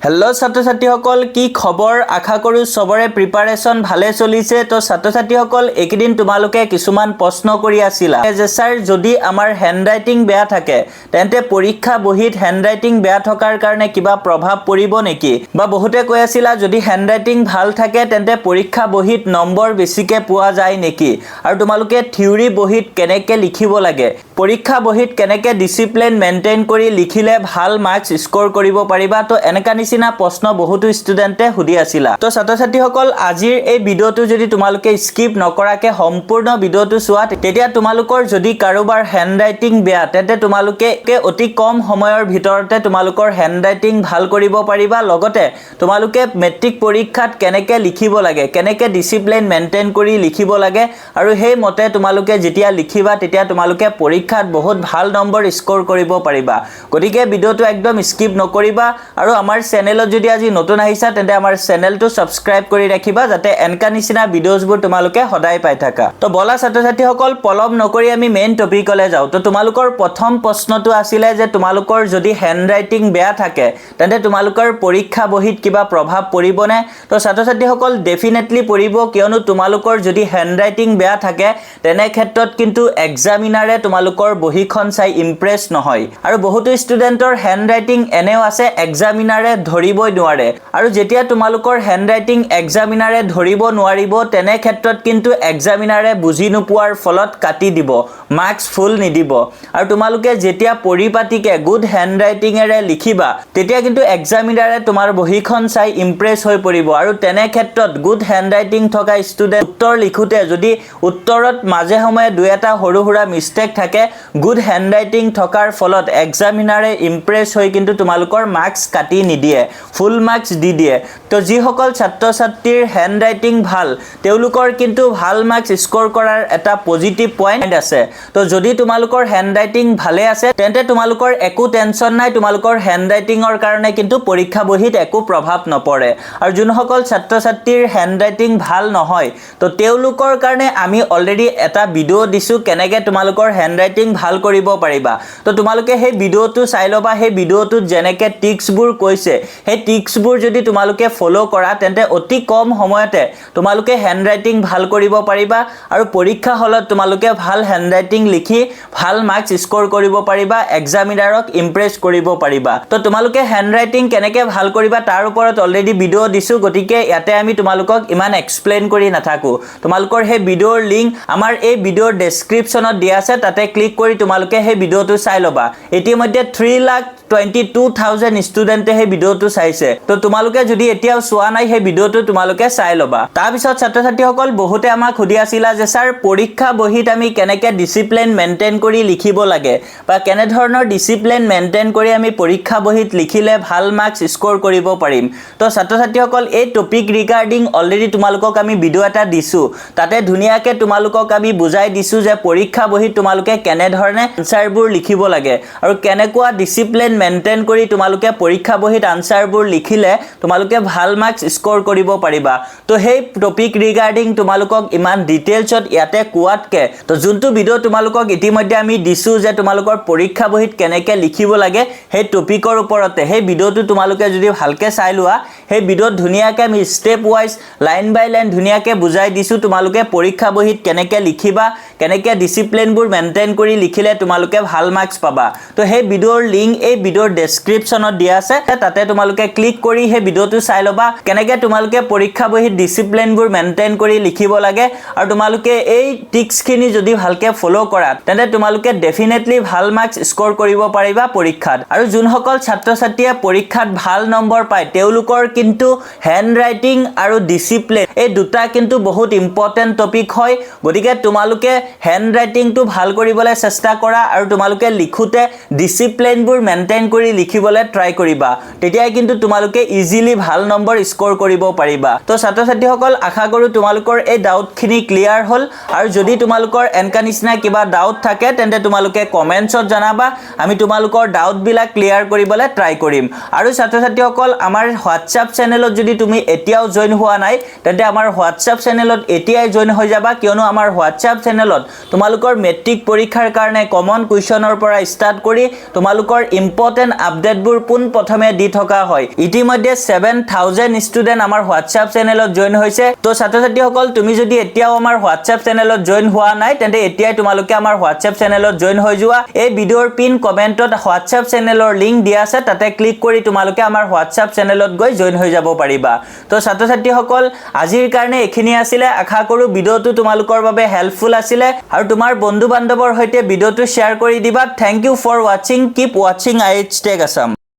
Hello छात्र छात्री सकल की खबर आशा करूँ सबरे प्रिपारेशन भाले चलिसे। तो छात्र छात्री सकल एकेदिन तुमालोके किछुमान प्रश्न करि आছিলা जे सर जदि आमार हैंडराइटिंग बेया थाके तेन्ते परीक्षा बहित हैंडराइटिंग बेया थकार कारणे किबा प्रभाव परिब नेকি बा बहुते কৈ आছিলা जदि हैंडराइटिंग ভাল থাকে तेन्ते परीक्षा बहित नम्बर बेसिके পোৱা যায় নেকি আৰু तुमालोके थियोरी बहित केनेके लिखिब लागे परीक्षा बहित केनेके डिसिप्लिन मेंटेन करि लिखिले ভাল मार्क्स स्कोर करिब पारिबा। तो एनेका निसिना प्रश्न बहुतो स्टुडेन्टे हुदि आছিলা। तो छात्र छात्री सकल आजिर এই ভিডিওটো যদি তোমালোকে স্কিপ নকৰাকে সম্পূৰ্ণ ভিডিওটো চোৱা তেতিয়া তোমালোকৰ যদি কাৰোবাৰ হ্যান্ডৰাইটিং বেয়া তেতে তোমালোকে অতি কম সময়ৰ ভিতৰতে তোমালোকৰ হ্যান্ডৰাইটিং ভাল কৰিব পাৰিবা। লগতে তোমালোকে মেট্ৰিক পৰীক্ষাত কেনেকে লিখিব লাগে কেনেকে ডিসিপ্লিন মেইনটেইন কৰি লিখিব লাগে আৰু সেই মতে তোমালোকে যেতিয়া লিখিবা তেতিয়া তোমালোকে পৰীক্ষাত বহুত ভাল নম্বৰ স্কোৰ কৰিব পাৰিবা। গতিকে ভিডিওটো একদম স্কিপ নকৰিবা আৰু আমাৰ চেনেলত যদি আজি নতুন আহিছা তেন্তে আমাৰ চেনেলটো সাবস্ক্ৰাইব কৰি ৰাখিবা যাতে এনকা নিচিনা ভিডিওছবোৰ তোমালোকে সদায় পাই থাকা। তো বলা ছাত্ৰ ছাত্ৰীসকল পলম নকৰি আমি মেইন টপিকলৈ যাও। তো তোমালোকৰ প্ৰথম প্ৰশ্নটো আছিল যে তোমালোকৰ যদি হ্যান্ডৰাইটিং বেয়া থাকে তেন্তে তোমালোকৰ পৰীক্ষা বহিত কিবা প্ৰভাৱ পৰিবনে। তো ছাত্ৰ ছাত্ৰীসকল ডেফিনেটলি পৰিব, কিয়নো তোমালোকৰ যদি হ্যান্ডৰাইটিং বেয়া থাকে তেনে ক্ষেত্ৰত কিন্তু এক্সামিনাৰে তোমালোকৰ বহিখন চাই ইমপ্ৰেছ নহয়। আৰু বহুতো ষ্টুডেন্টৰ হ্যান্ডৰাইটিং এনেও আছে এক্সামিনাৰে ধৰিবই নোৱাৰে আৰু যেতিয়া তোমালোকৰ হ্যান্ডৰাইটিং এক্সামিনাৰে ধৰিব নোৱাৰিব তেনে ক্ষেত্ৰত কিন্তু এক্সামিনাৰে বুজি নোপোৱাৰ ফলত কাটি দিব, মাৰ্কস ফুল নিদিব। আৰু তোমালোকে যেতিয়া পৰিপাটিকে গুড হ্যান্ডৰাইটিংৰে লিখিবা তেতিয়া কিন্তু এক্সামিনাৰে তোমাৰ বহিখন চাই ইমপ্ৰেছ হৈ পৰিব। আৰু তেনে ক্ষেত্ৰত গুড হ্যান্ডৰাইটিং থকা ষ্টুডেন্ট উত্তৰ লিখোতে যদি উত্তৰত মাজে সময়ে দুই এটা সৰু সুৰা মিস্টেক থাকে গুড হ্যান্ডৰাইটিং থকাৰ ফলত এক্সামিনাৰে ইমপ্ৰেছ হৈ কিন্তু তোমালোকৰ মাৰ্কস কাটি নিদিয়ে, ফুল মাৰ্কস দি দিয়ে। তো যিসকল ছাত্ৰ ছাত্ৰীৰ হ্যান্ডৰাইটিং ভাল তেওঁলোকৰ কিন্তু ভাল মাৰ্কস স্কোৰ কৰাৰ এটা পজিটিভ পইণ্ট আছে। তো যদি তোমালোকৰ হ্যান্ডৰাইটিং ভালে আছে তেন্তে তোমালোকৰ একো টেনচন নাই, তোমালোকৰ হ্যান্ডৰাইটিংৰ কাৰণে কিন্তু পৰীক্ষা বহিত একো প্ৰভাৱ নপৰে। আৰু যোনসকল ছাত্ৰ ছাত্ৰীৰ হ্যান্ডৰাইটিং ভাল নহয় তো তেওঁলোকৰ কাৰণে আমি অলৰেডি এটা ভিডিও দিছো কেনেকে তোমালোকৰ হ্যান্ডৰাইটিং ভাল কৰিব পাৰিবা। তো তোমালোকে সেই ভিডিওটো চাই লবা, সেই ভিডিওটোত যেনেকে টিক্সবোৰ কৈছে সেই টিক্সবোৰ যদি তোমালোকে ফলো কৰা তেন্তে অতি কম সময়তে তোমালোকে হ্যান্ডৰাইটিং ভাল কৰিব পাৰিবা আৰু পৰীক্ষা হলত তোমালোকে ভাল হ্যান্ডৰাইটিং লিখি ভাল মাৰ্কস স্কোৰ কৰিব পাৰিবা, এক্সামিনাৰক ইমপ্ৰেছ কৰিব পাৰিবা। তো তোমালোকে হ্যান্ডৰাইটিং কেনেকে ভাল কৰিবা তাৰ ওপৰত অলৰেডি ভিডিও দিছো, গতিকে ইয়াতে আমি তোমালোকক ইমান এক্সপ্লেইন কৰি নাথাকো। তোমালোকৰ সেই ভিডিওৰ লিংক আমাৰ এই ভিডিওৰ ডেসক্ৰিপচনত দিয়া আছে, তাতে ক্লিক কৰি তোমালোকে সেই ভিডিওটো চাই লবা। ইতিমধ্যে 3,22,000 ষ্টুডেন্টে সেই ভিডিওটো চাইছে। তো তোমালোকে যদি এতিয়াও চোৱা নাই সেই ভিডিওটো তোমালোকে চাই লবা। তাৰ পিছত ছাত্ৰ ছাত্ৰীসকল বহুতে আমাক সুধি আছিলা যে স্যাৰ পৰীক্ষা বহিত আমি কেনেকে ডিসিপ্লিন মেইনটেইন কৰি লিখিব লাগে বা কেনে ধৰণৰ ডিসিপ্লিন মেইনটেইন কৰি আমি পৰীক্ষা বহিত লিখিলে ভাল মাৰ্কস স্কোৰ কৰিব পাৰিম। তো ছাত্ৰ ছাত্ৰীসকল এই টপিক ৰিগাৰ্ডিং অলৰেডি তোমালোকক আমি ভিডিও এটা দিছো, তাতে ধুনিয়াকে তোমালোকক আমি বুজাই দিছো যে পৰীক্ষা বহিত তোমালোকে কেনে ধৰণে আনসাৰবোৰ লিখিব লাগে আৰু কেনেকুৱা ডিসিপ্লিন মেইনটেইন কৰি তোমালোকে পৰীক্ষা বহিত আনসাৰবোৰ লিখিলে তোমালোকে ভাল মাৰ্কস স্কোৰ কৰিব পাৰিবা। তো সেই টপিক ৰিগাৰ্ডিং তোমালোকক ইমান ডিটেইলছত ইয়াতে কোৱাতকে তো যোনটো ভিডিও তোমালোকক ইতিমধ্যে আমি দিছো যে তোমালোকৰ পৰীক্ষা বহিত কেনেকে লিখিব লাগে সেই টপিকৰ ওপৰতে সেই ভিডিওটো তোমালোকে যদি ভালকে চাই লোৱা সেই ভিডিওত ধুনিয়াকে আমি স্টেপ ওয়াইজ লাইন বাই লাইন ধুনিয়াকে বুজাই দিছো তোমালোকে পৰীক্ষা বহিত কেনেকে লিখিবা, কেনেকে ডিসিপ্লিনবোৰ মেইনটেইন কৰি লিখিলে তোমালোকে ভাল মাৰ্কস পাবা। তো সেই ভিডিওৰ লিংক এই ভিডিওৰ ডেসক্ৰিপচনত দিয়া আছে, তাতে তোমালোকে ক্লিক কৰি সেই ভিডিওটো চাই লবা কেনেকে তোমালোকে পৰীক্ষা বহিত ডিসিপ্লিনবোৰ মেইনটেইন কৰি লিখিব লাগে। আৰু তোমালোকে এই টিক্সখিনি যদি ভালকে ফলো কৰা তেন্তে তোমালোকে ডেফিনেটলি ভাল মাৰ্কস স্কোৰ কৰিব পাৰিবা পৰীক্ষাত। আৰু যোনসকল ছাত্ৰ ছাত্ৰীয়ে পৰীক্ষাত ভাল নম্বৰ পায় তেওঁলোকৰ কিন্তু হ্যান্ডৰাইটিং আৰু ডিসিপ্লিন এই দুটা কিন্তু বহুত ইম্পৰ্টেন্ট টপিক হয়। গতিকে তোমালোকে হ্যান্ডৰাইটিংটো ভাল কৰিবলৈ চেষ্টা কৰা আৰু তোমালোকে লিখোতে ডিসিপ্লিনবোৰ মেইনটেইন কৰি লিখিবলৈ ট্ৰাই কৰিবা, তেতিয়াই কিন্তু তোমালোকে ইজিলি ভাল নম্বৰ স্কোৰ কৰিব পাৰিবা। তো ছাত্ৰ ছাত্ৰীসকল আশা কৰো তোমালোকৰ এই ডাউটখিনি ক্লিয়াৰ হ'ল। আৰু যদি তোমালোকৰ এনকা নিচিনা কিবা ডাউট থাকে তেন্তে তোমালোকে কমেন্টছত জনাবা, আমি তোমালোকৰ ডাউটবিলাক ক্লিয়াৰ কৰিবলৈ ট্ৰাই কৰিম। আৰু ছাত্ৰ ছাত্ৰীসকল আমাৰ হোৱাটছআপ চেনেলত যদি তুমি এতিয়াও জয়েন হোৱা নাই তেন্তে আমাৰ হোৱাটছআপ চেনেলত এতিয়াই জয়েন হৈ যাবা, কিয়নো আমাৰ হোৱাটছআপ চেনেলত চেনেলত তোমালোকৰ মেট্ৰিক পৰীক্ষাৰ কাৰণে কমন কুৱেশ্যনৰ পৰা ষ্টাৰ্ট কৰি তোমালোকৰ ইম্পৰ্টেন্ট আপডেটবোৰ পোন প্ৰথমে দি থকা হয় ইতিমধ্যে 7000 ষ্টুডেন্ট আমাৰ হোৱাটছআপ চেনেলত জয়েন হৈছে তো ছাত্ৰ ছাত্ৰীসকল তুমি যদি এতিয়াও আমাৰ হোৱাটছআপ চেনেলত জয়েন হোৱা নাই তেন্তে এতিয়াই তোমালোকে আমাৰ হোৱাটছআপ চেনেলত জয়েন হৈ যোৱা এই ভিডিঅ'ৰ পিন কমেন্টত হোৱাটছআপ চেনেলৰ লিংক দিয়া আছে তাতে ক্লিক কৰি তোমালোকে আমাৰ হোৱাটছআপ চেনেলত গৈ জয়েন হৈ যাব পাৰিবা তো ছাত্ৰ ছাত্ৰীসকল আজিৰ কাৰণে এখিনি আছিল আশা কৰো ভিডিঅ'টো তোমালোকৰ বাবে হেল্পফুল আছিল আৰু তোমাৰ বন্ধু বান্ধৱৰ সৈতে ভিডিঅ'টো শ্বেয়াৰ কৰি দিবা thank you for watching keep watching IH Tech Assam